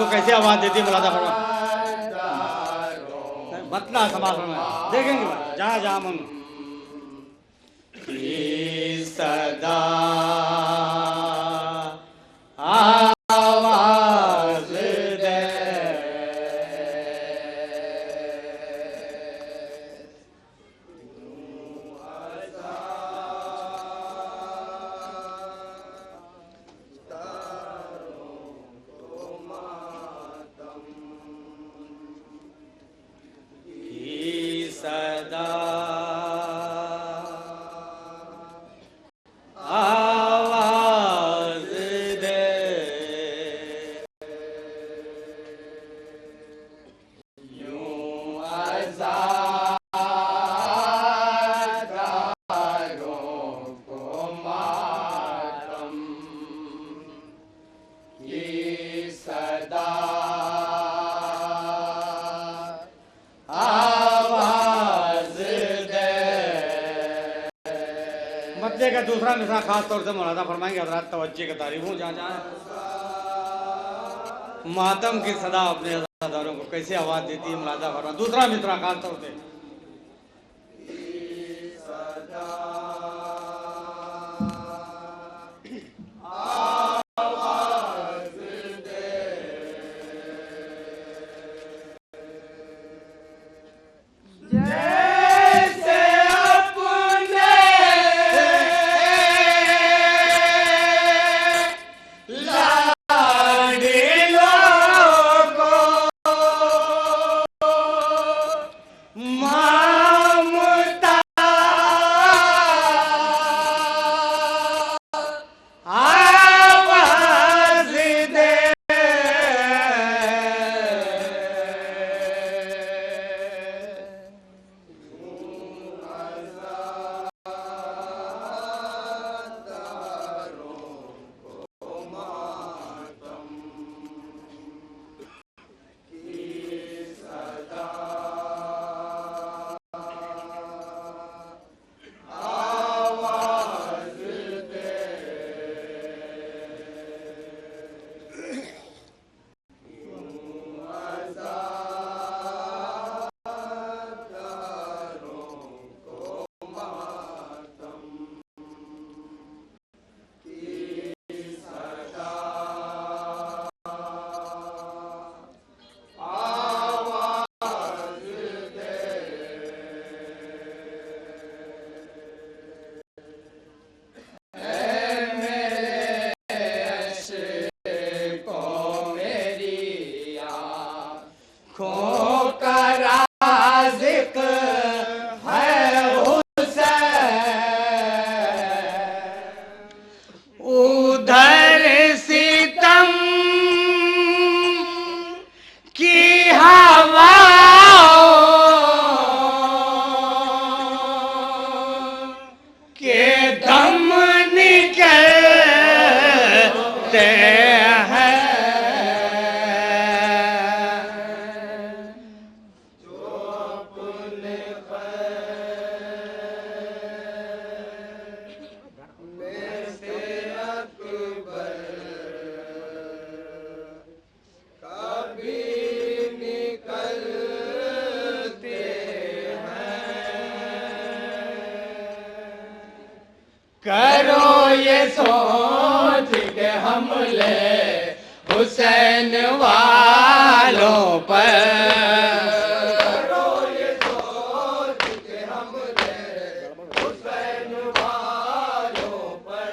को कैसे आवाज देती है मुलादा फरमा। बतला समाज में देखेंगे जहाँ जहाँ मन की सदा आवाज दे सदा आवाज दे यूं अज़ादारों को मातम की सदा मद्दे का दूसरा मिसरा खास तौर से मुलादा फरमाएंगे हजरात तवज्जो के तारीफ हूँ जहाँ जहाँ मातम की सदा अपने अज़ादारों को कैसे आवाज देती है मुलादा फरमा। दूसरा मिसरा खास तौर से करो ये सोच के हमले हुसैन वालों पर, करो ये सोच के हमले हुसैन वालों पर,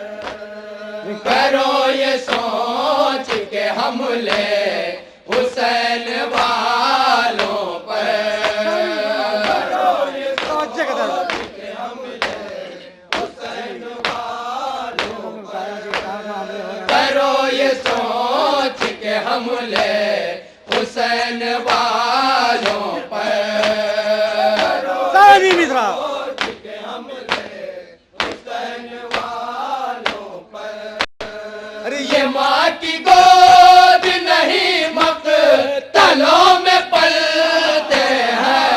करो ये सोच के हमले हुसैन वालों पर, करो ये सोच के हमले हुसैन वालों पर, करो ये सोच के हमले हुसैन वालों पर, ताली मित्रा ये माँ की गोद नहीं मक्तलों में पलते हैं,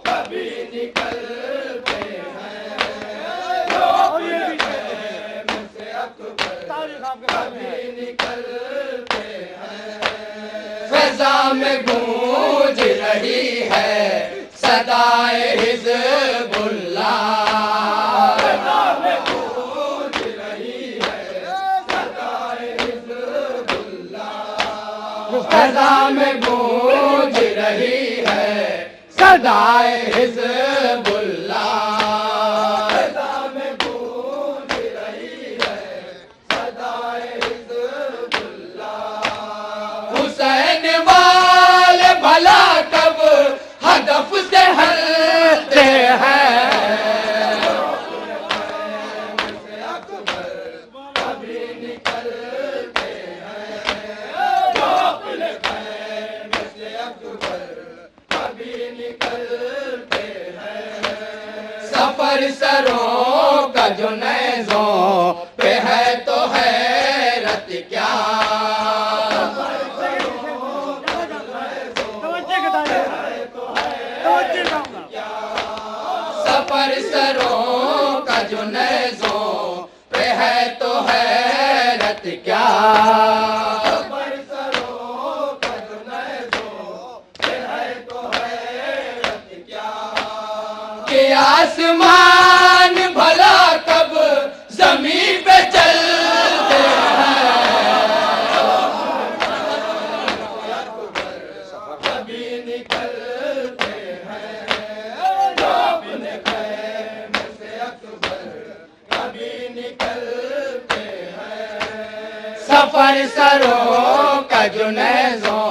कभी निकलते हैं, फजा में गूंज रही है सदाए हिज़्बुल्लाह। फजा में गूंज रही है सदाए हिज़्बुल्लाह। फजा में गूंज रही है सदाए हिज़्बुल्लाह। हुसैन वाले भला कब हदफ से हटते हैं। सफर सरों का जो नेज़ों पे है तो हैरत क्या। सफर सरों का जो नेज़ों पे है तो हैरत क्या। कि आसमान भला कब जमीन पे चलते हैं। कभी निकलते हैं अपने ख़ैमे से अकबर, कभी निकलते हैं। सफर सरों का जो नेज़ों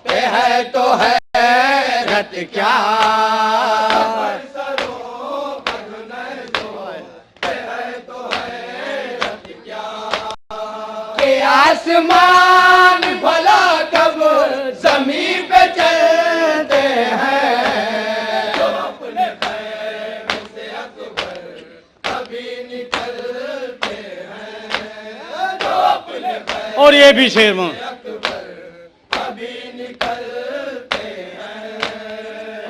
पे है तो हैरत क्या। आसमान भला कब जमीन पे चलते हैं। जो अपने ख़ैमे से अकबर कभी निकलते हैं। जो अपने और ये भी शेर में अकबर कभी निकलते हैं।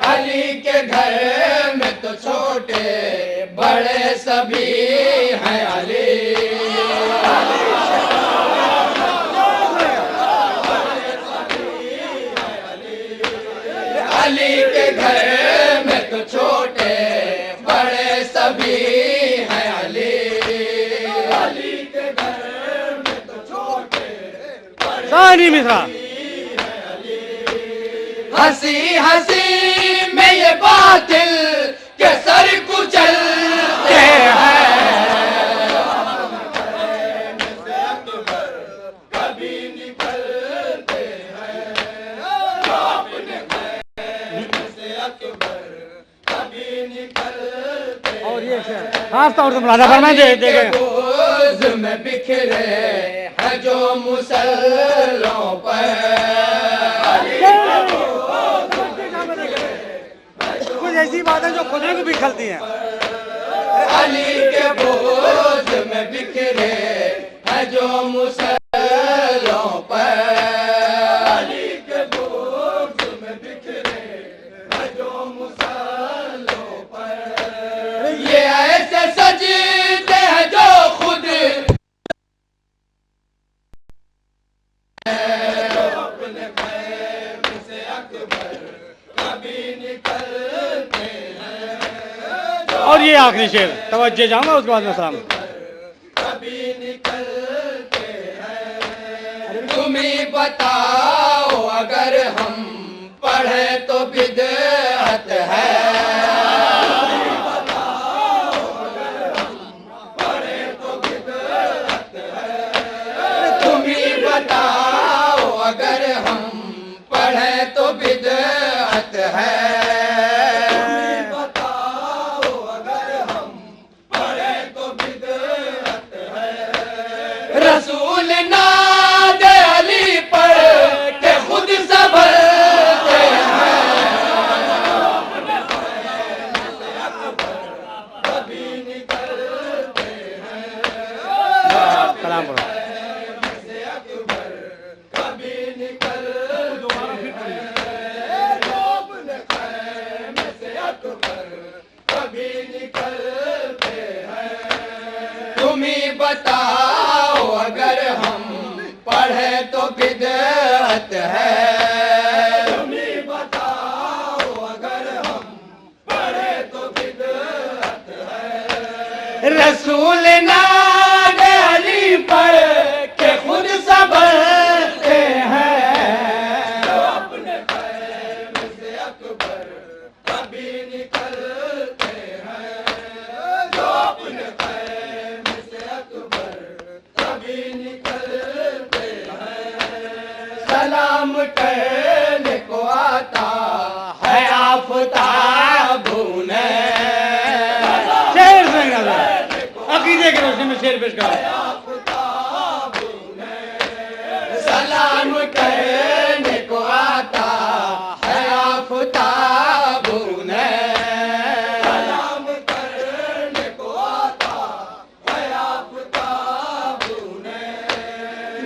अली के घर में तो छोटे बड़े सभी हैं। अली अली के घर में तो छोटे बड़े सभी हैं। अली अली के घर में तो छोटे सानी मिश्रा। हंसी हंसी में ये बातिल के सर कुचलते हैं। कभी निकलते हैं अपने ख़ैमे से अकबर, कभी निकलते। और ये शेर खास तौर से मुलाजा फरमाएं देखें। बोझ में बिखरे हैं जो मुसल्लों पर। कुछ ऐसी बातें जो खुद को भी खलती हैं। अली के बोझ में बिखरे हैं जो मुसल्लों पर। अली के बोझ में बिखरे हैं जो मुसल्लों पर। ये ऐसे सजते हैं जो खुद अपने ख़ैमे से अकबर कभी निकलते हैं। और ये आखिरी शेर तवज्जो जाऊंगा उसके बाद में सलाम। कभी निकलते हैं। तुम ही बताओ अगर हम पढ़े तो बिदअत है। तुम ही बताओ अगर हम पढ़े तो बिदअत है। रसूल नाद अली पर के खुद संभलते हैं। कभी निकलते हैं कलाम पढ़ो। से अकबर, तो बिदअत है। तुम ही बताओ अगर हम पढ़े तो बिदअत है। रसूल नाग अली पढ़ के खुद सबरते हैं। जो अपने खैम से अकबर कभी निकलते हैं। जो अपने खैम से अकबर कभी निकलते हैं। सलाम कहने को आता है आफताब उन्हें। शेर से अकीदे की रोशनी में शेर पेश करो। सलाम कहने को आता है आफताब उन्हें। सलाम कहने को आता है आफताब उन्हें।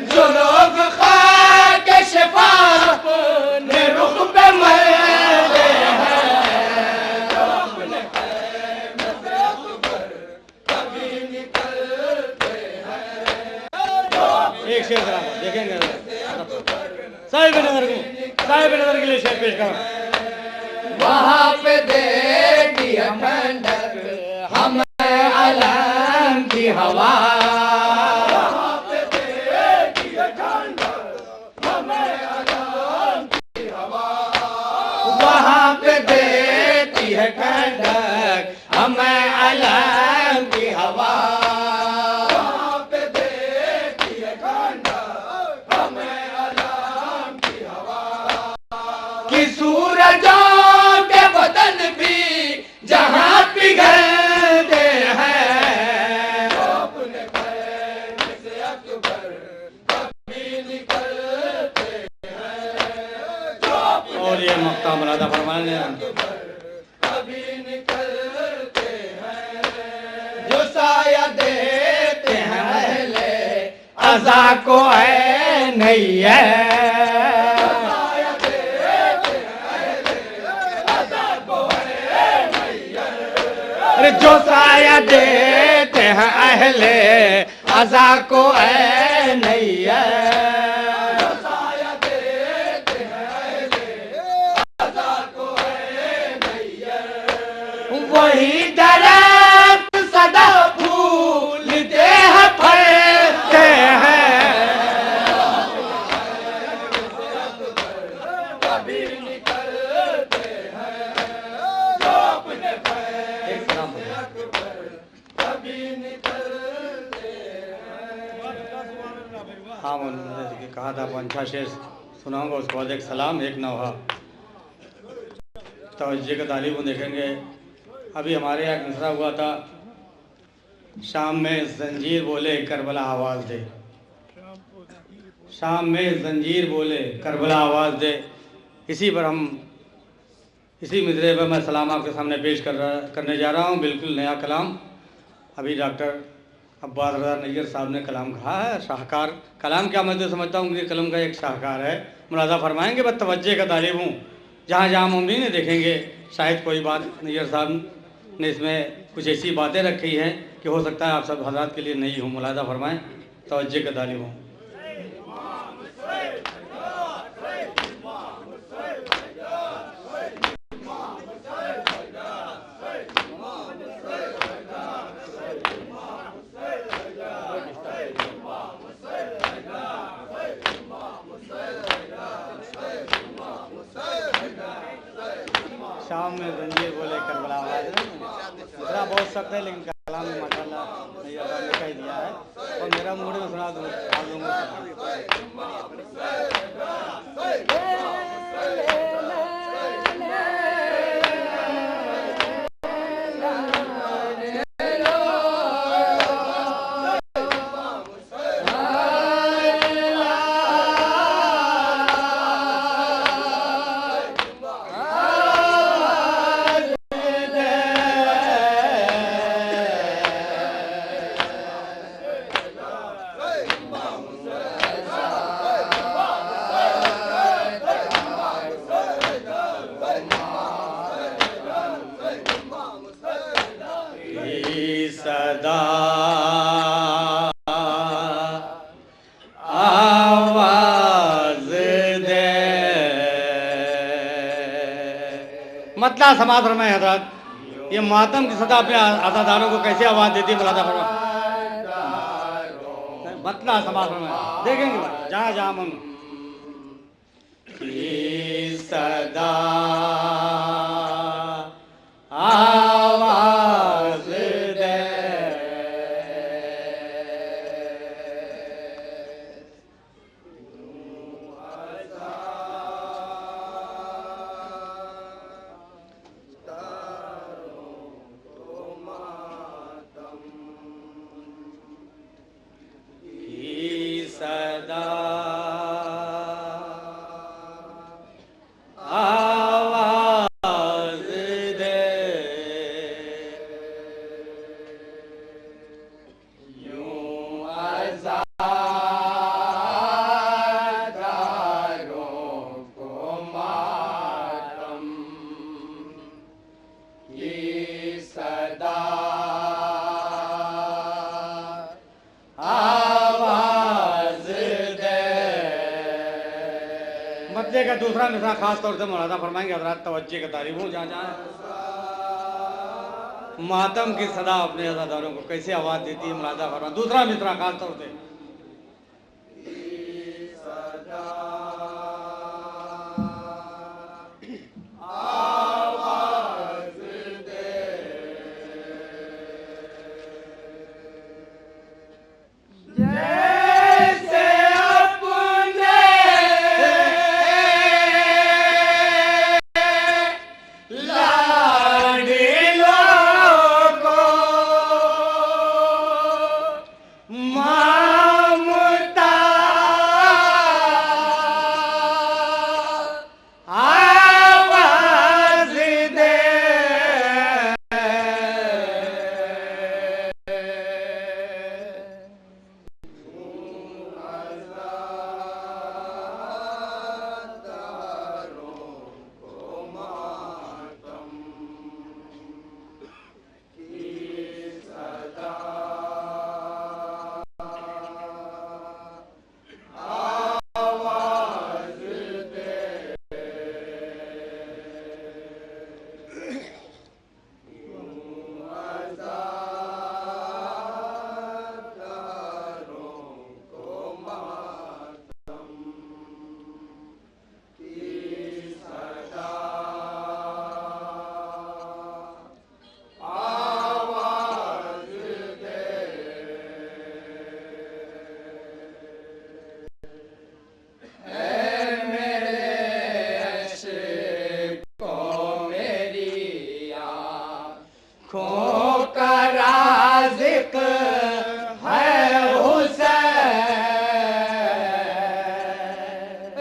जो लोग खाक शिफा अपने रुख पे मरते हैं। जो अपने खैम से अकबर कभी निकलते हैं। एक शेर जरा देखेंगे साहिब नजर के लिए शेर पेश करो। वहाँ पे देती है ठंडक हमें अलम की हवा। वहाँ पे देती है ठंडक हमें अलम की हवा। वहाँ पे देती है ठंडक हमें अलम की हवा। वहाँ पे देती है ठंडक हमें अलम की हवा। कि सूरजों के बदन भी जहाँ पिघलते हैं। जो अपने खैम से अकबर कभी निकलते हैं। जो अपने और ये मक्ता मुरादा फरमाने कभी निकलते हैं। जो साया देते हैं अहले अज़ा को ऐ नहीं है। साया देते हैं अहले अज़ा को ऐ नहीं है। अरे जो साया देते हैं अहले अज़ा को ऐ नहीं है। जो साया देते हैं अहले अज़ा को ऐ नहीं है। वही दरख्त सदा फूलते हैं फलते हैं। कभी निकलते हैं। जो अपने खैम से अकबर कभी निकलते हैं। हाँ मैंने कहा था पंछा शेर सुनाऊंगा, उसके बाद एक सलाम एक नौहा। तवज्जो का तालिब देखेंगे। अभी हमारे यहाँ एक मिसरा हुआ था, शाम में जंजीर बोले करबला आवाज़ दे। शाम में जंजीर बोले करबला आवाज़ दे। इसी पर हम इसी मिसरे पर मैं सलाम आपके सामने पेश करने जा रहा हूँ। बिल्कुल नया कलाम। अभी डॉक्टर अब्बास रज़ा नैयर साहब ने कलाम कहा है, शाहकार कलाम। क्या मैं तो समझता हूँ कि कलम का एक शाहकार है। मुलाज़ा फरमाएंगे, बस तवज्जो का तालिब हूँ। जहाँ जहाँ मुमकिन है देखेंगे, शायद कोई बात नैयर साहब ने इसमें कुछ ऐसी बातें रखी हैं कि हो सकता है आप सब हज़रात के लिए नहीं हो। मुलाज़ा फरमाएं, तवज्जो का तालिब हूँ। शाम में जंजीर बोले करबला आवाज़। मेरा बहुत सख्त है लेकिन कलाम में माशाल्लाह नैयर साहब ने कह दिया है और मेरा मूड में सुना दूँगा। मतला समाज फरमाए हजरत, ये मातम की सदा अपने अज़ादारों को कैसे आवाज़ देती है मुलादा फरमाए, मतला समाज फरमाए देखेंगे भाई जहाँ जहाँ मन की सदा आवाज़ दे सदा आवाज दे यूं अज़ादारों को मातम की सदा मद्दे का दूसरा मिसरा खास तौर से मुलादा फरमाएंगे हजरात, तवज्जो का तारीफ हूँ जहाँ जहाँ मातम की सदा अपने अज़ादारों को कैसे आवाज़ देती है मुलादा फरमा। दूसरा मिसरा खास तौर से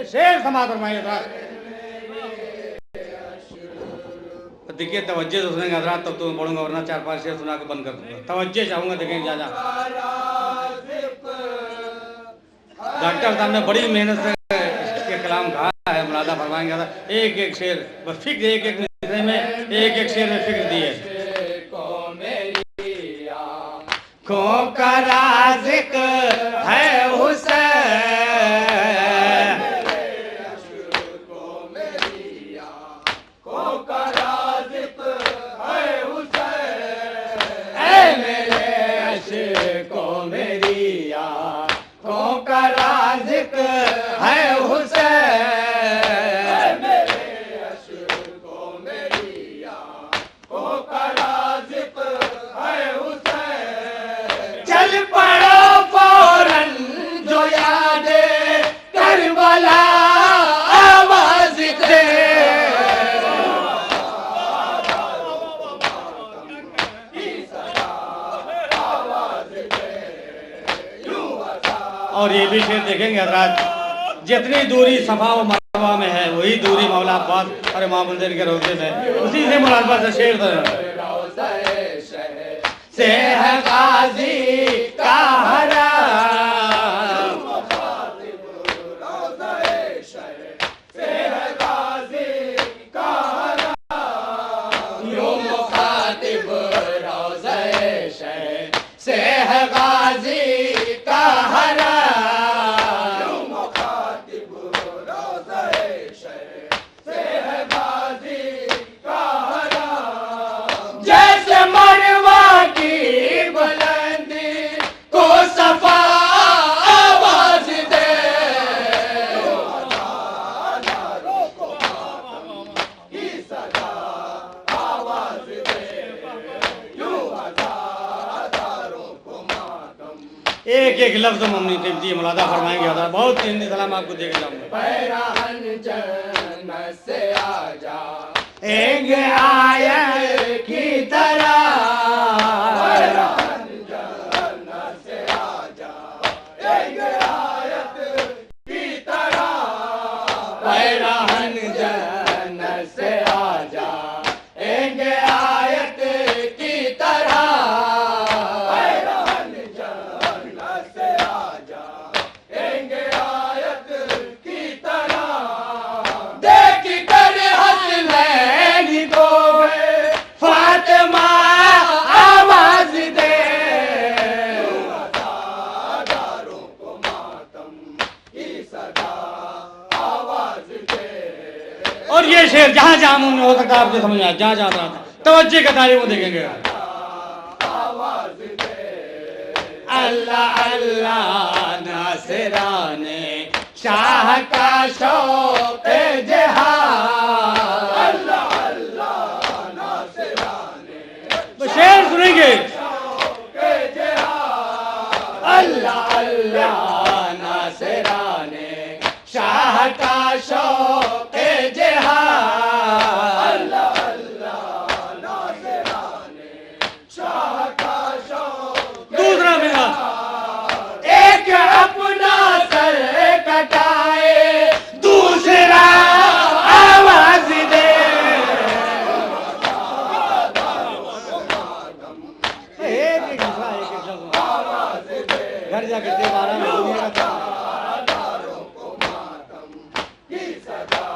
शेर समाज फरमाइए हजरात। देखिए तवज्जो से सुनेंगे हजरात तब तो मैं पढ़ूंगा, वरना 4-5 शेर सुना के बंद कर दूंगा। तवज्जो चाहूंगा, देखेंगे जा जा डॉक्टर साहब ने बड़ी मेहनत से इसके कलाम कहा है, मुलादा फरमाएंगे हजरात। एक एक शेर बस फिक्र, एक एक मिसरे में एक एक शेर में फिक्र दी है। को का राज़िक है हुसैन, को का राज़िक है हुसैन, ऐ मेरे अशको मेरी यार, को का राज़िक है हुसैन, मेरे अशको मेरी यार, को का राज़िक है हुसैन। चल पड़ो फौरन जो यादे करबला आवाज दे, और ये भी शेर देखेंगे हजरात, जितनी दूरी सफा व मरवा में है वही दूरी मौला अब्बास और इमाम मंदिर के रोज़े में, उसी से मुलाज़मत से शेर से है गाजी का हराम, से है गाजी का हराम, यूं मुखातिब रोज़े शहर से है गाजी का हराम, यूं मुखातिब रोज़े शहर से है गाजी का हराम। एक लफ्ज़ मम्मी कीमती मुलादा फरमाएंगे हज़रत, बहुत हिंदी सलाम आपको देके जाऊँगा। पैराहन जन्नत से आजा एक आयत की तरह, पैराहन जन्नत से आजा एक आयत की तरह, पैराहन जन्नत से आजा एक आयत की तरह, पैराहन जन्नत से आजा एक आयत की तरह, देख कर हसनैन को फातिमा आवाज दे, अज़ादारों को मातम की सदा आवाज दे। और ये शेर जहाँ जहाँ मुंह में हो सकता है आपको समझ में आए, जहाँ जहाँ आता तवज्जो का तारीफ वो देखेंगे। आवाज दे अल्लाह अल्लाह नासिराने शाह का शौक जिहाद, अल्लाह अल्लाह नासिराने तो शेर सुनेंगे। शौक जिहाद, अल्लाह अल्लाह नासिराने शाह का शौक जिहाद, अल्लाह अल्लाह नासिराने शाह का शौक। दूसरा मेरा एक अपना सर कटाए दूसरा आवाज दे, एक लफ्ज़ आवाज दे घर जाकर दे बारह में दुनिया का अज़ादारों को मातम की सदा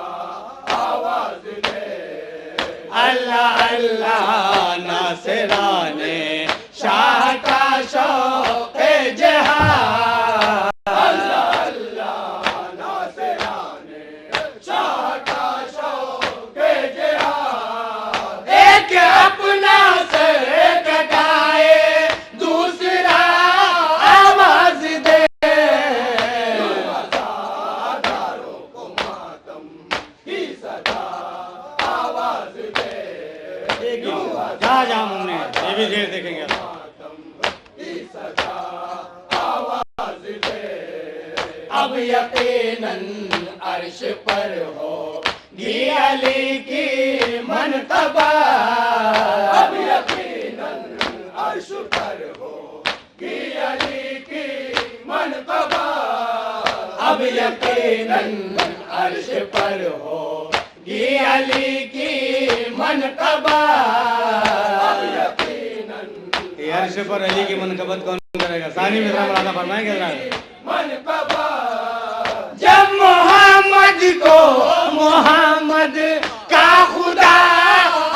आवाज दे, अल्लाह अल्लाह नासिराने शाह का शौक जिहाद, अल्लाह अल्लाह नासिराने शाह का शौक जिहाद, एक अपना सर कटाए दूसरा आवाज दे, अज़ादारों को मातम की सदा आवाज दे, एक ही जहाँ जहाँ मुंह में ये भी शेर देखेंगे। की सदा आवाज दे। अब यकीनन अर्श पर हो गी अली की मनक़बा, अब यकीनन अर्श पर हो गी अली की मनक़बा, अब यकीनन अर्श पर हो गी अली की मनक़बा, अब यकीनन ये अर्श पर अली की मनकबत कौन करेगा? सानी मिश्रा मुलादा फरमाएंगे हज़रत। मनक़बा जब मोहम्मद को मोहम्मद का खुदा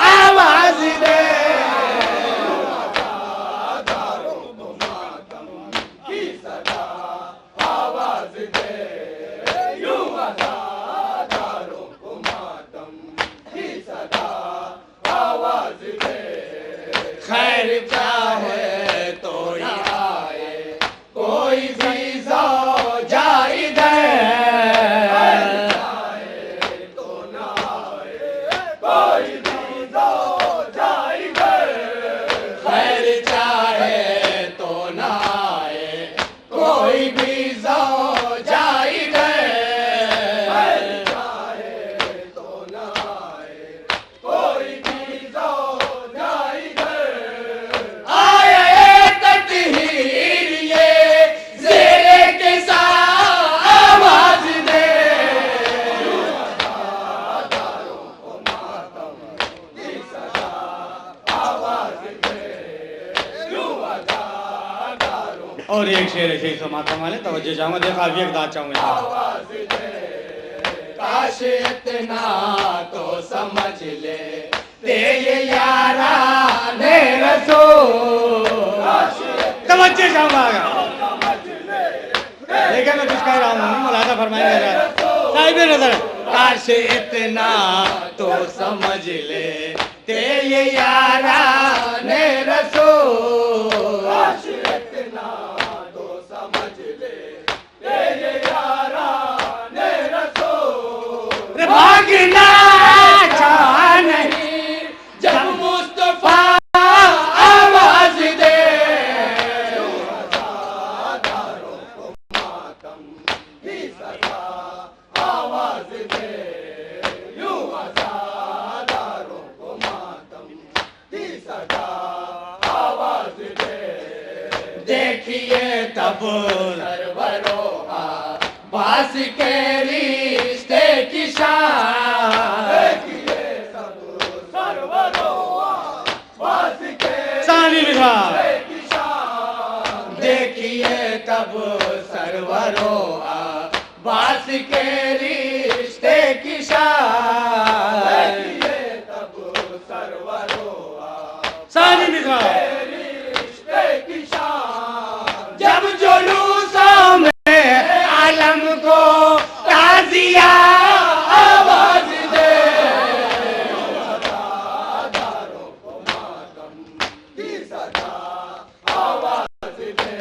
आवाज दे, अज़ादारों को मातम की सदा आवाज दे, यूं अज़ादारों को मातम की सदा आवाज दे, खैर चाहे तो ही आए कोई भी ज़ौजा इधर, तो ना आए कोई भी ज़ौजा इधर, खैर चाहे तो ना आए कोई भी ज़ौजा इधर, खैर चाहे तो ना आए कोई भी ज़ौजा इधर, आए तत्हीर ये ज़ेरे के साथ आवाज दे, अज़ादारों को मातम की सदा आवाज दे, यूं अज़ादारों और एक शेर है शेख माता वाले तवज्जो चाहूँगा, देखा भी एक दाद चाहूँगा। आवाज दे, काश इतना तो समझ ले तेरे याराने रसूल, तवज्जो चाहूँगा। देखिए मैं कुछ कह रहा हूँ, मुलादा फरमाएंगे हज़रत। साहिब नजर काश इतना तो समझ ले तेरे याराने रसूल, काश इतना तो समझ ले तेरे याराने रसूल, रे भागना चाह नहीं जब मुस्तफा आवाज दे, अज़ादारों आवाज दे, यूं अज़ादारों को मातम की सदा आवाज दे। देखिए तब सरवरों बास के रिश्ते की शान, देखिए सब सरवरों बास के सानी मिधा की शान, देखिए तब सरवरों बास के रिश्ते की शान, देखिए तब सरवरों सानी मिधा रिश्ते की शान। जब जुलूसों में आलम को ताज़िया आवाज दे, अज़ादारों को मातम की सदा आवाज दे,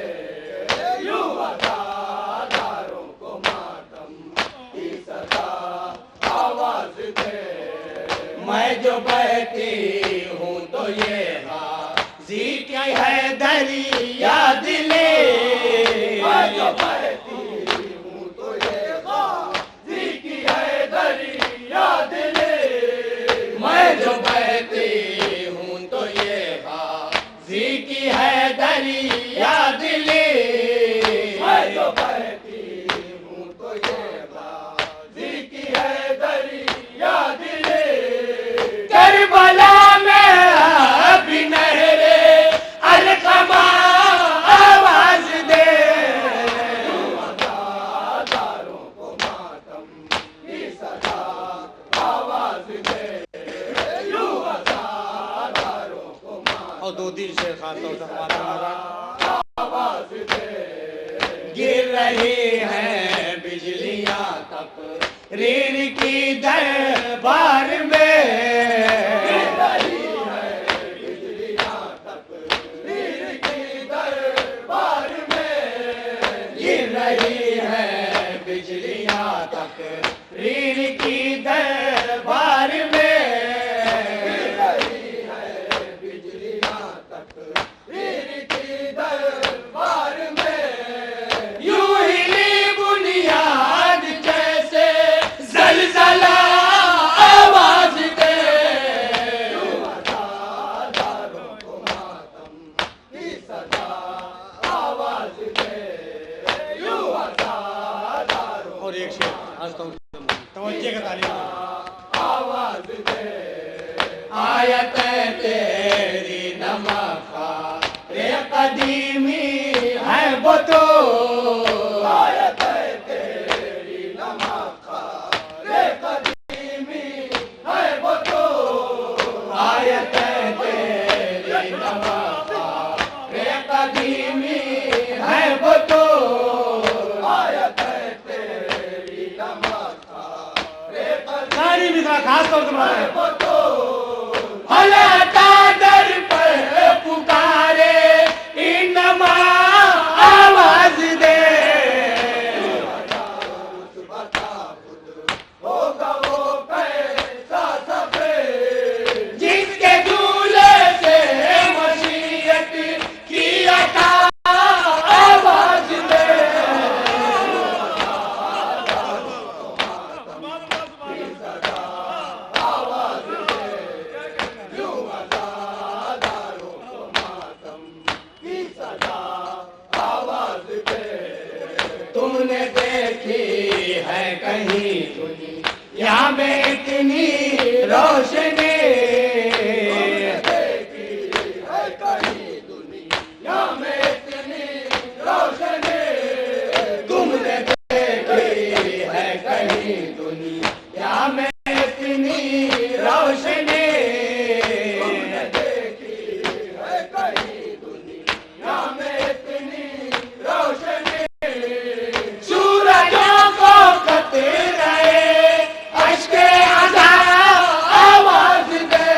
यूं अज़ादारों को मातम की सदा आवाज दे। मैं जो बहती हूँ तो ये हाज़ी क्या है दरिया दिले, मैं जो बहती हूँ तो ये हाज़ी की है दरिया दिले, मैं जो बहती हूँ तो ये हाज़ी की है दरिया दिले, मैं जो बहती हूँ तो ये हाज़ी की है दरिया दिले। करबला में अभी नहरे अलकमा आवाज दे, अज़ादारों को मातम की सदा आवाज दे, यूं अज़ादारों को मातम और दो तीन शेर खास तौर से हमारे आवाज दे। गिर रही हैं बिजलियां तक रीढ़ की दरबार में, गिर रही हैं बिजलियां तक रीढ़ की दरबार में, गिर रही हैं बिजलियां तक रीढ़ की दरबार में, गिर रही हैं बिजलियां तक रीढ़ की दरबार में। यूं हिली बुनियाद जैसे ज़लज़ला आवाज दे, यूं अज़ादारों को मातम की सदा आवाज दे, यूं अज़ादारों और एक शेर खास तौर से तवज्जो का तालीम आवाज दे। आयत तेरी नमखा रे कदीमी है वो तो, आयत तेरी नमखा रे कदीमी है वो तो, आयत तेरी नमखा रे कदीमी है वो तो, आयत तेरी नमखा रे सानी मिधा खास तौर से हमारे हलाता दर पर पुकारे इनमा आवाज दे, होगा वो कैसा सफेद जिसके दूल्हे से मशीयत की अता आवाज दे, आवाज दे, यूं अज़ादारों को मातम की सदा आवाज दे। तुमने देखी है कहीं दुनिया में इतनी रोशनी, देखी है कहीं दुनिया में इतनी रोशनी, तुमने देखी है कहीं दुनिया में इतनी रोशनी, तुमने देखी है कहीं दुनिया में इतनी रोशनी। सूरजों को कतरे अश्के अज़ा आवाज दे,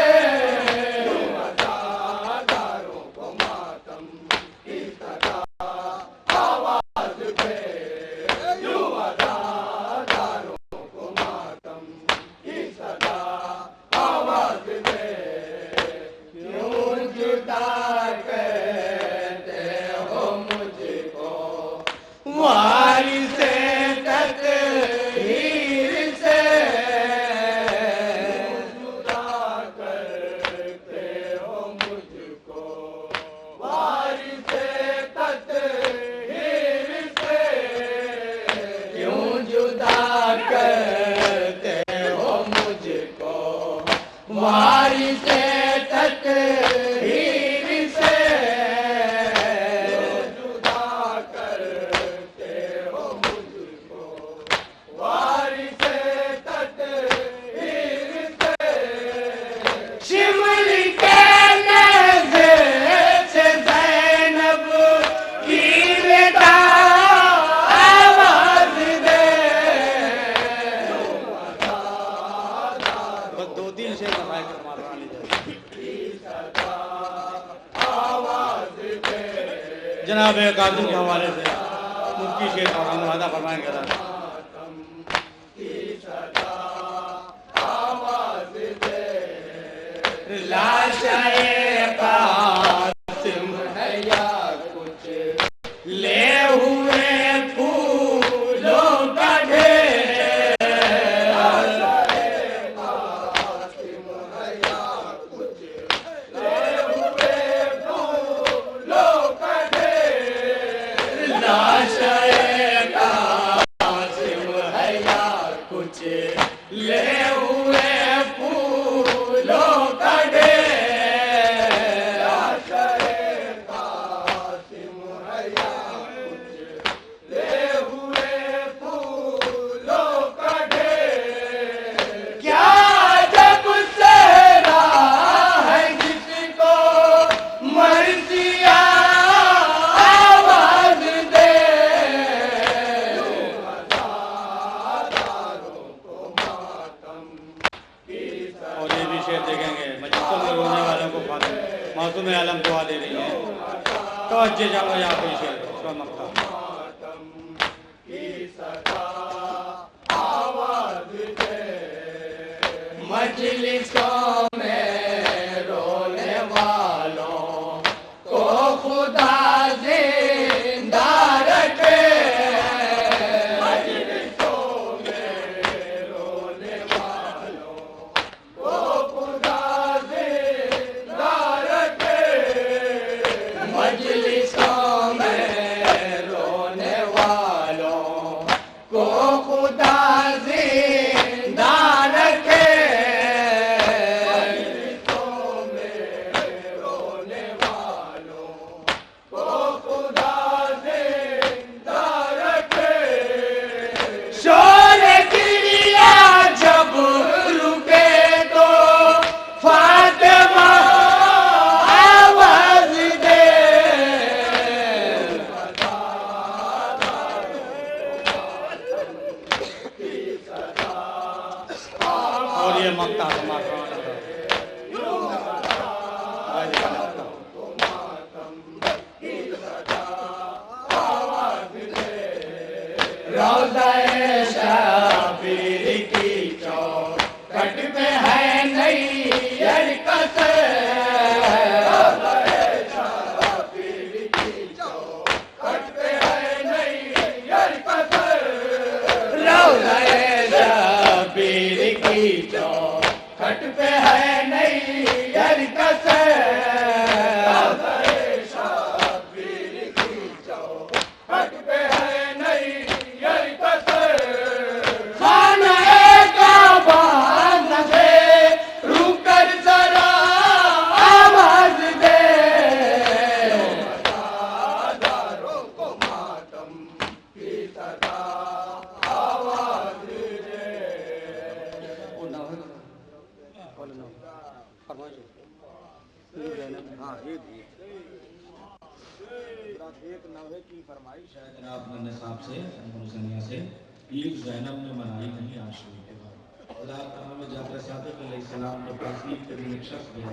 जनाब कासिम के हवाले से मुफ्ती शेख और हम वादा फरमाएंगे। लाशाए कासिम है या कुछ ले हुए फूलों का ढेर। लाशाए कासिम है या कुछ ले हुए फूलों का ढेर। लाशाए कासिम है या कुछ ले हुए फूलों का मासूम आलम दुआ दे रही है। तो अच्छे जाओ यहाँ पे मजलिसों में रोने वालों को खुदा जिंदा रखे। मजलिसों में रोने वालों को खुदा जिंदा रखे। मजलिसों में रोने वालों को खुदा जिंदा रखे। रोज़ा-ए शाबिर की चौखट पे है नैयर कसर। रोज़ा-ए शाबिर की चौखट पे है नैयर कसर। रोज़ा-ए शाबिर की चौखट पे है नैयर कसर। रोज़ा-ए शाबिर की चौखट पे है से ईद ज़ैनब ने मनाई नहीं आशूर के बाद। खुदा तआला में जाकर सादिक अलैहिस्सलाम ने तस्दीक के दिन एक शख्स गया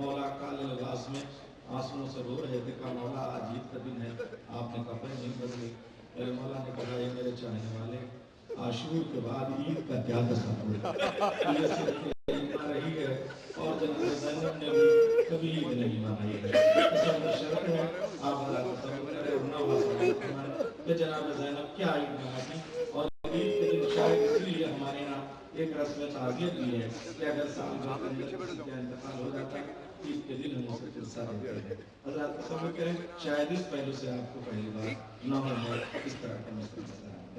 मौला काले लिबास में आंसुओं से रो रहे थे। कहा मौला आज ईद का दिन है, आपने कपड़े नहीं बदले। मेरे मौला ने कहा ये मेरे चाहने वाले आशूर के बाद ईद का क्या तस्वुर ये सिर्फ रही है और जनाब ज़ैनब ने भी कभी ईद नहीं मनाई है। शर्त है आप जनाब ज़ैनब क्या ईद मनाती और ईद के दिन शायद इसलिए हमारे यहाँ एक रस्म ताज़ियत भी है कि अगर साल भर के अंदर किसी का इंतकाल हो जाता है ईद के दिन हम उसे जलसा देते हैं। हज़रात तसव्वुर करें शायद इस पहलू से आपको पहली बार नौर में इस तरह का मसला नजर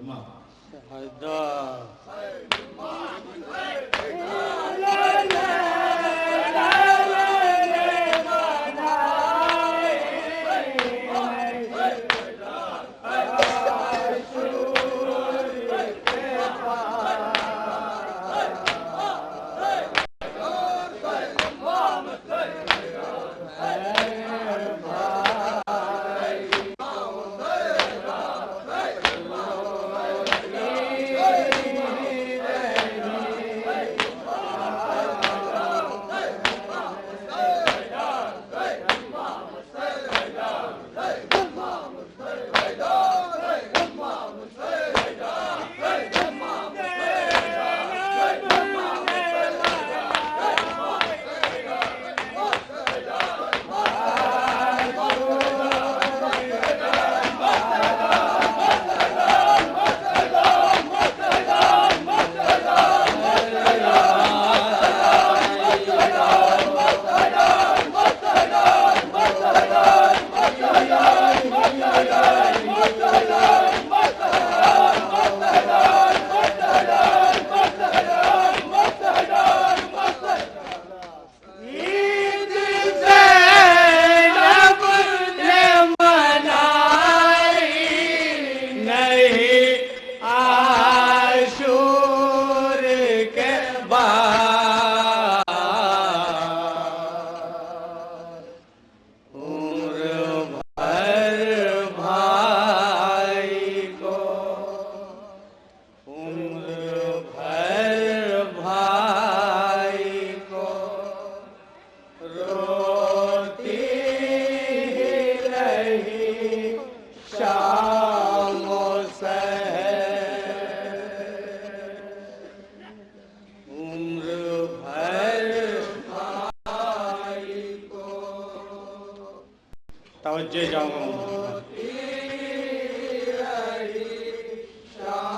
जे जाऊंगा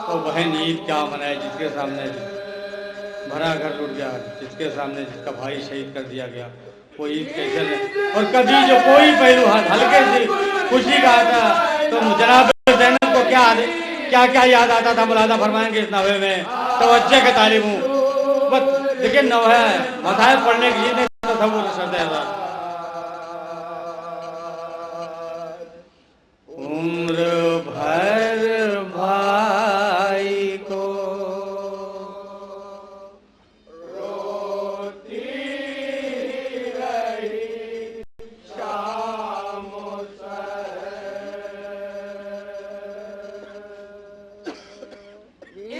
तो बहन ईद क्या मनाए जिसके सामने भरा घर लुट गया, जिसके सामने जिसका भाई शहीद कर दिया गया, वो ईद कैसे नहीं। और कभी जो कोई पहलू हल्के से खुशी का आता तो जनाब ज़ैनब को क्या क्या याद आता था, मुलादा फरमाएंगे इस नवे में। तवज्जो के तालिब हूँ बस देखिए नौहे मसाइल पढ़ने के लिए तसव्वुर करते हैं। उम्र भर भाई को रोती रही शाम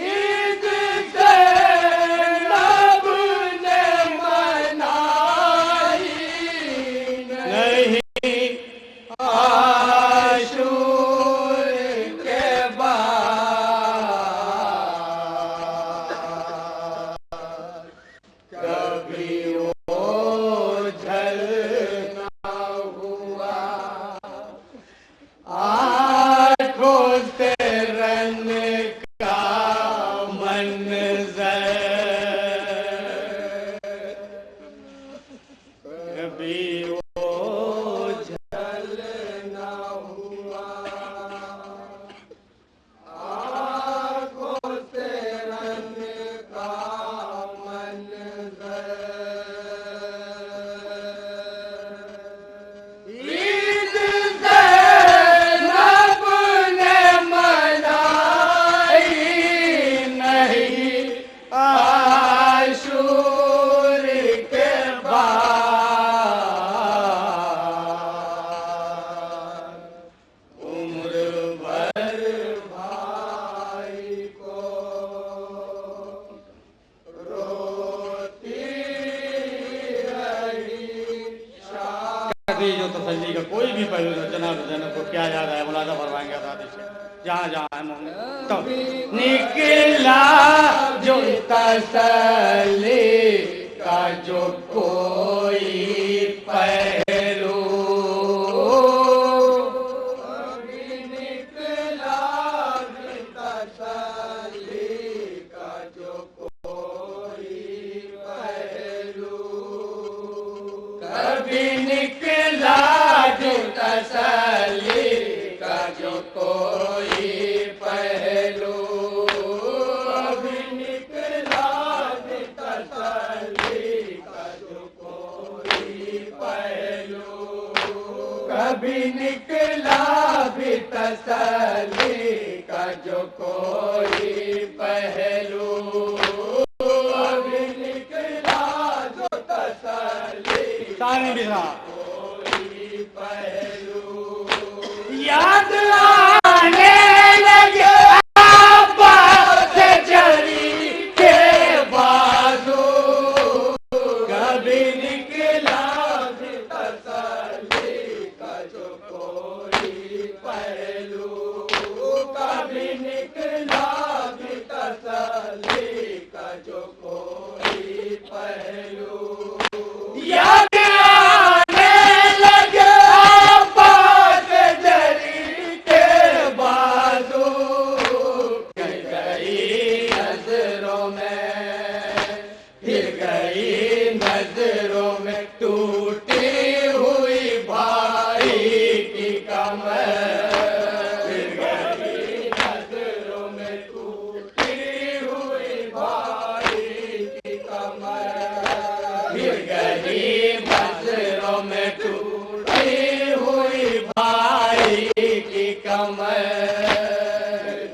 ईद ज़ैनब ने मनाई नहीं जो तसल्ली का कोई भी पहलू हो, जनाब ज़ैनब को क्या याद आया मुलादा फरमाएंगे आजादी से जहाँ जहाँ है मोहम्मद तो निकला जो तसल्ली का जो कोई पहलू निकला तसल्ली का जो कोई पहलू कभी निकला जो तसल्ली का जो कोई पहलू कभी निकला जो तसल्ली का जो कोई पहलू कभी निकला भी तसल्ली का जो कोई पहलू कभी निकला जो तसल्ली ताने भी था कोई पहलू याद आने लगे आबाद जरी के बाजू कभी निकला भी तसल्ली का जो कोई पहलू कभी निकला भी तसल्ली का जो कोई पहलू याद आने लगे आबाद जरी के बाजू गिर गई नजरों में फिर गई नजरों में टूटी हुई भाई की कमर फिर गई नजरों में टूटी हुई भाई की कमर फिर गई नजरों में टूटी हुई भाई की कमर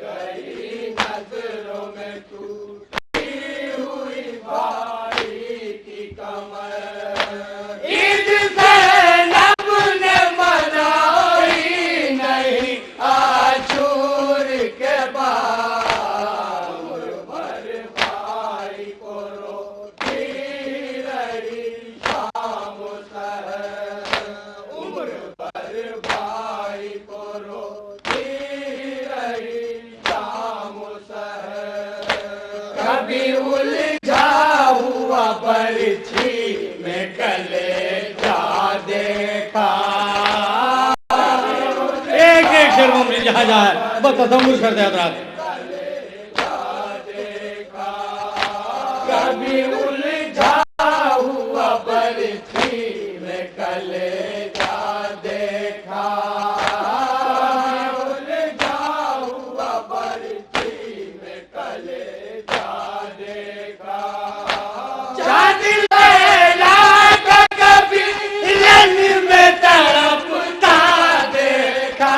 गई नजरों में टूटी हुई भाई की कमर ईद ज़ैनब ने मनाई नहीं आशूर के बाद उम्र भर भाई को रोती रही शाम सहर उम्र भर भाई को रोती रही शाम सहर कभी उलझा हुआ बरछी में गले जा देखा देखा जाए, बस तसव्वुर कर दे हजरात। कभी उलझा हुआ बरछी में कलेजा देखा, उलझा हुआ बरछी में कलेजा देखा। चांद लैला का कभी रन में तड़पता देखा,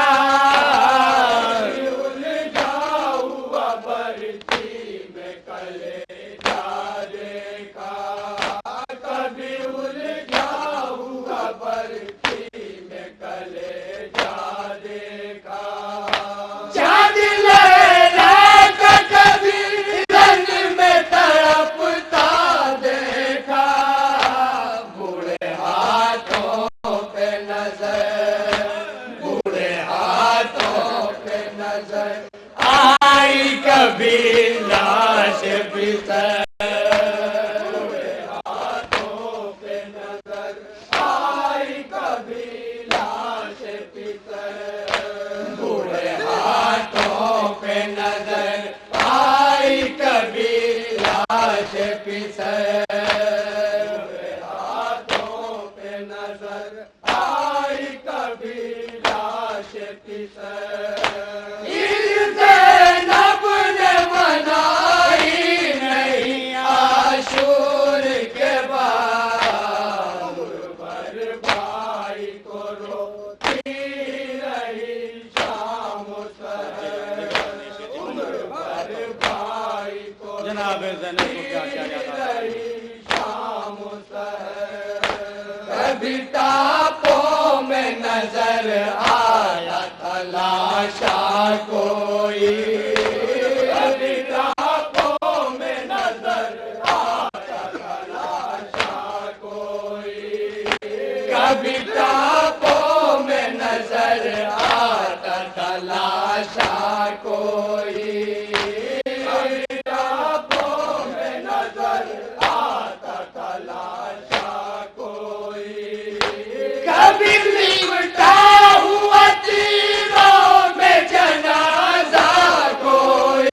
उलझा हुआ बरछी में कलेजा देखा। कभी उलझा हुआ बरछी में कलेजा देखा। चांद लैला का कभी रन में तड़पता देखा। बूढ़े हाथों पे नजर, बूढ़े हाथों पे नजर आई कभी लाश बिसर। बूढ़े हाथों पे नजर आई कभी लाश बिसर। बूढ़े हाथों पे नजर आई कभी लाश बिसर। बूढ़े हाथों पे नजर आई कभी लाश बिसर। ज़ैनब ने मनाई नहीं आशूर के बाद, भर भाई को रोती रही शाम सहर। उम्र भर भाई को जनाब ज़ैनब को क्या किया जाता है? रही शाम सहर। कभी टापों में नजर आया था लाशा कोई, कभी टापों में नजर आया था लाशा कोई। कभी टापों में नजर आता था लाशा कोई। कभी टापों में नजर आता था लाशा कोई। कभी लिपटा हुआ तीरों में जनाजा कोई।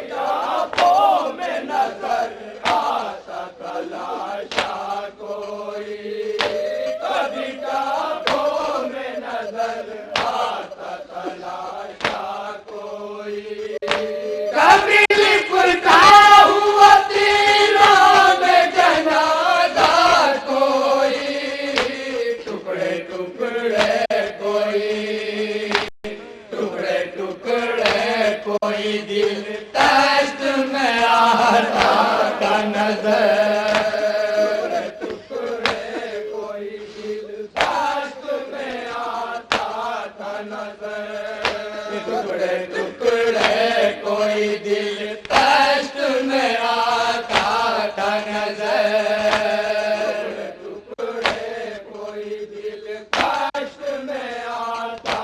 टापों में नजर आता था लाशा कोई। कभी टापों में नजर आता था लाशा कोई। कभी लिपटा हुआ तीरों में जनाजा कोई। टुकड़े टुकड़े कोई, टुकड़े टुकड़े कोई दिल दस्त में आता था नजर। टुकड़े कोई दिल दस्त में आता था नजर। टुकड़े टुकड़े कोई दिल दस्त में आता था नजर। टुकड़े कोई दिल दस्त में आता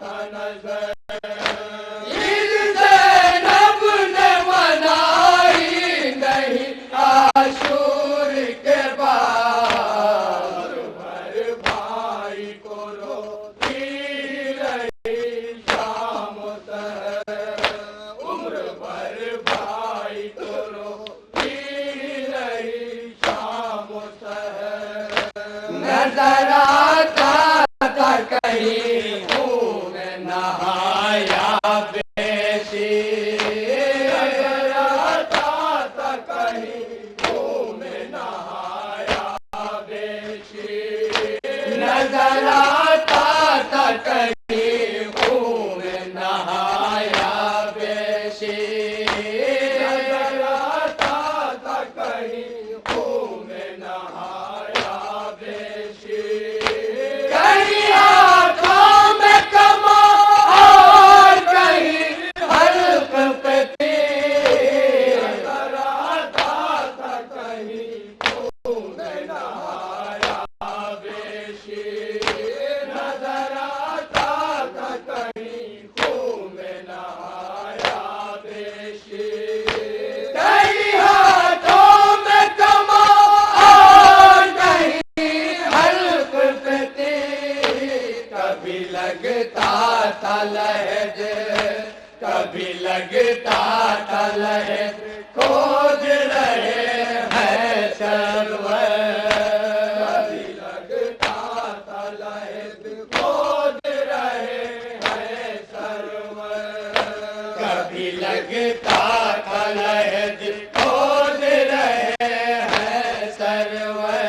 था नजर। ज़ैनब ने मनाई नहीं आशूर के बाद, भर भाई को रोती रही शाम सहर। उम्र भर भाई को रोती रही शाम सहर। नजर आता था कहीं खून नहाया बेशी, नजर आता था कहीं खून नहाया बेशी। नजर आता था कहीं खून नहाया बेशी। नजर आता था कहीं खून नहाया बेशी। कहीं आँखों में कमा और कहीं हल्क पे तीर। नजर आता था कहीं खून नहाया बेशी। नजर आता था कहीं खून नहाया बेशी। लगता था लहद खोज रहे हैं सरवर, कभी लगता था लहद खोज रहे हैं सरवर, कभी लगता था लहद खोज रहे हैं सरवर,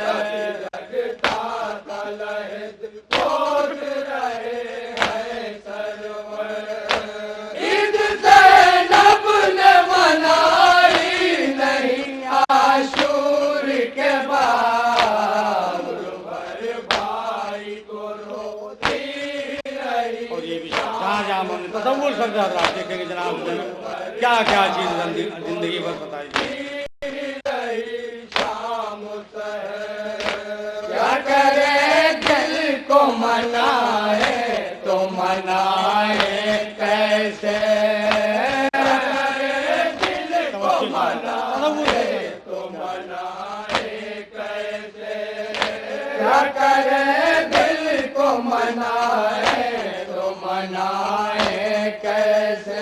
कभी लगता था लहद खोज रहे हैं सरवर। ईद ज़ैनब ने मनाई नहीं आशूर के बाद, उमर भाई को रोती रही। और ये भी जहाँ हमने तसव्वुर करते हजरात देखेंगे जनाब क्या क्या चीज़ जिंदगी पर बताई। क्या करे दिल को मनाए तो मनाए कैसे, दिल को मनाए तो मनाए कैसे, क्या करे दिल को मनाए तो मनाए कैसे,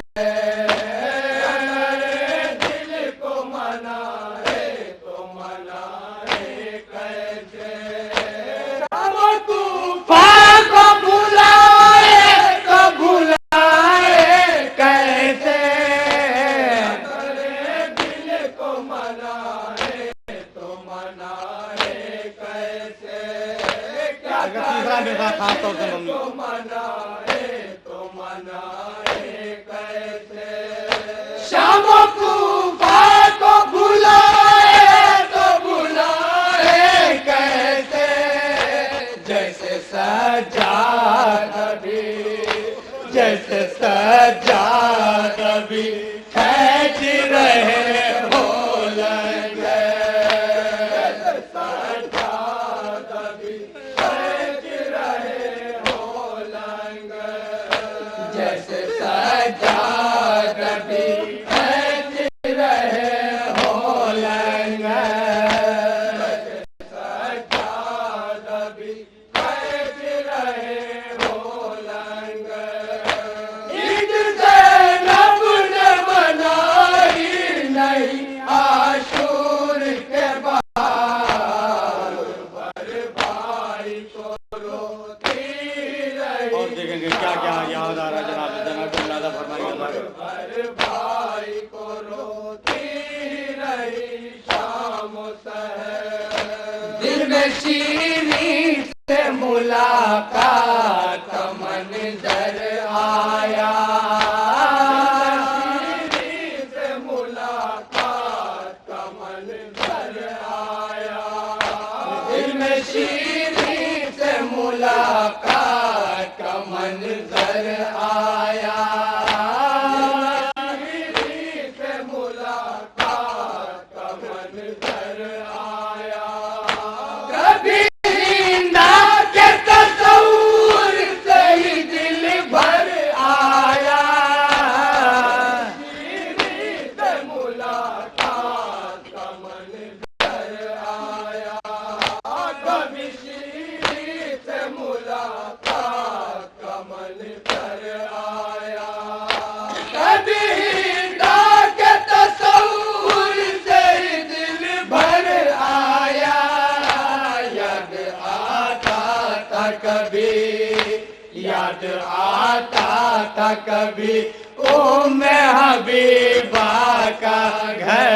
दिल को मनाए तो मनाए कैसे, तूफान को भुलाए तो भुलाए कैसे, दिल को मनाए तो मनाए कैसे, क्या तीसरा मेरा खास तौर से हम मनाए तो मनाए कैसे, शाम तूफान को भुलाए तो भुलाए कैसे, जैसे सजा कभी, जैसे सजा कभी खेच रहे हो लगे, जैसे सजा कभी खेच रहे हो लगे, जैसे सजा कभी खेच रहे हो लगे, सजा कभी खेच रहे हो लगे। ईद ज़ैनब ने मनाई नहीं आशूर के बाद, उमर भाई को रोती रही। और देखेंगे क्या क्या याद आ रहा है जनाब जनाब को मुलादा फरमाइएगा। उमर भाई को रोती रही शाम सहर, दिल में शीरी से मुलाकात का मंजर आया, शीरी से मुलाकात का मंजर आया, दिल में शीरी से मुलाकात का मंजर आया, शीरी से मुलाकात का मंजर आया, कभी ना के तस्वीर से ही दिल भर आया, शीरी से मुलाकात का मंजर आया, कभी शीरी से मुलाकात का मंजर आया, कभी ना के तस्वीर से ही दिल भर आया, याद आता था कभी, याद आता था कभी उम्मे हबीबा का घर,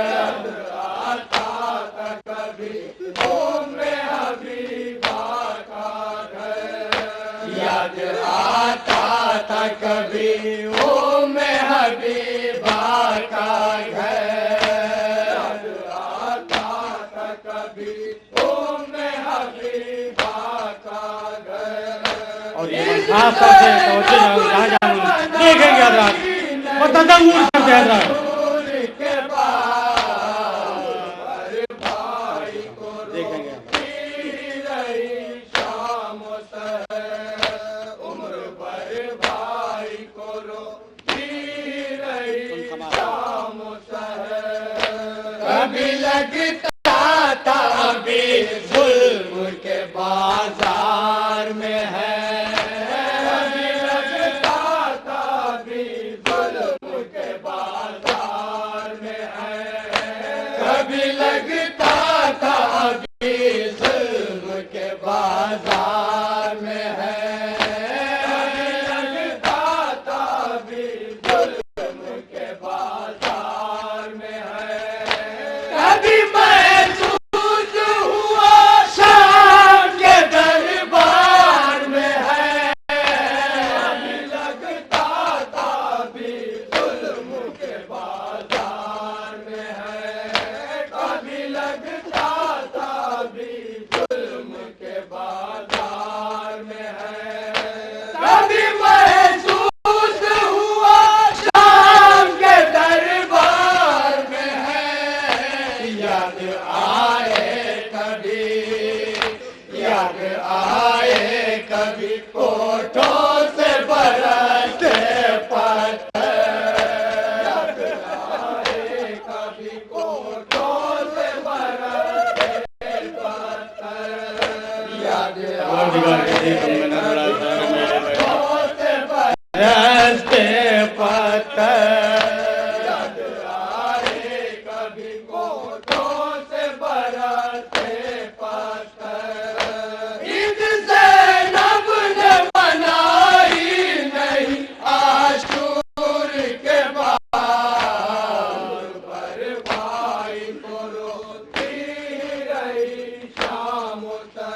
याद आता था कभी उम्मे हबीबा का घर, याद आता था कभी उम्मे हबीबा का घर, याद आता था कभी उम्मे हबीबा का घर। और ये खास तौर से तवज्जो जहाँ जहाँ देखेंगे हजरात और तसव्वुर करते हजरात। के बाद भाई को देखेंगे रही शाम सहर, उम्र भर भाई को रोती रही शाम सहर, कभी लगता था अभी जुल्म के बाजार में है, कभी लगता था अभी कभी लगता था अभी जुल्म के बाजार में है, कभी लगता था अभी जुल्म के बाजार में है, कभी महसूस हुआ शाम के दरबार में है, कभी लगता था अभी जुल्म के बाजार में है, कभी लगता था अभी जुल्म के बाजार में है, कभी महसूस हुआ शाम के दरबार में है, याद आए कभी, याद आए कभी कोठों से बरसते पत्थर, याद आए कभी कोठों से बरसते पत्थर, याद और बिगाड़ के देख हमने न बड़ा शहर मेरे में कोठों से रास्ते पत्थर याद आए कभी कोठों से बरसते पत्थर, ईद ज़ैनब ने मनाई नहीं आशूर के बाद, पर भाई को रोती रही शाम तक,